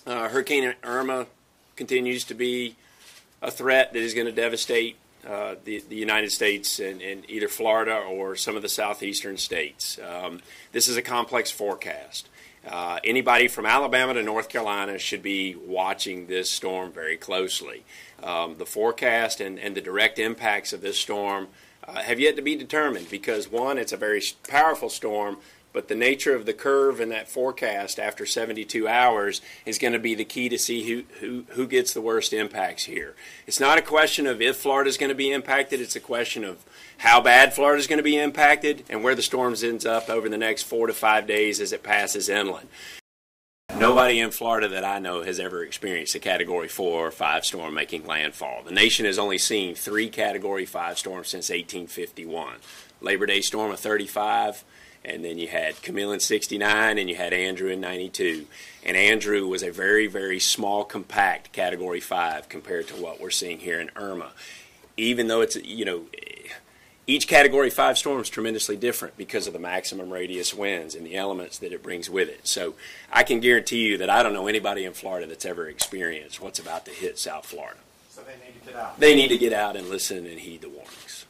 Hurricane Irma continues to be a threat that is going to devastate the United States and either Florida or some of the southeastern states. This is a complex forecast. Anybody from Alabama to North Carolina should be watching this storm very closely. The forecast and the direct impacts of this storm have yet to be determined because, one, it's a very powerful storm, but the nature of the curve in that forecast after 72 hours is going to be the key to see who gets the worst impacts here. It's not a question of if Florida is going to be impacted. It's a question of how bad Florida is going to be impacted and where the storms ends up over the next 4 to 5 days as it passes inland. Nobody in Florida that I know has ever experienced a Category 4 or 5 storm making landfall. The nation has only seen 3 Category 5 storms since 1851. Labor Day storm of 35, and then you had Camille in 69, and you had Andrew in 92. And Andrew was a very, very small, compact Category 5 compared to what we're seeing here in Irma. Even though it's, each Category 5 storm is tremendously different because of the maximum radius winds and the elements that it brings with it. So I can guarantee you that I don't know anybody in Florida that's ever experienced what's about to hit South Florida. So they need to get out. They need to get out and listen and heed the warnings.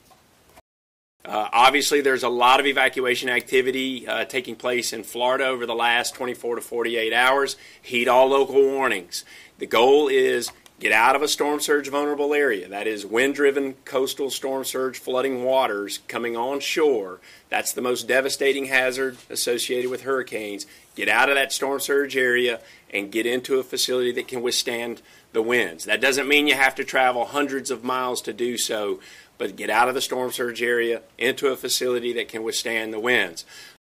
Obviously, there's a lot of evacuation activity taking place in Florida over the last 24 to 48 hours. Heed all local warnings. The goal is get out of a storm surge vulnerable area. That is wind-driven coastal storm surge flooding waters coming on shore. That's the most devastating hazard associated with hurricanes. Get out of that storm surge area and get into a facility that can withstand the winds. That doesn't mean you have to travel hundreds of miles to do so, but get out of the storm surge area into a facility that can withstand the winds.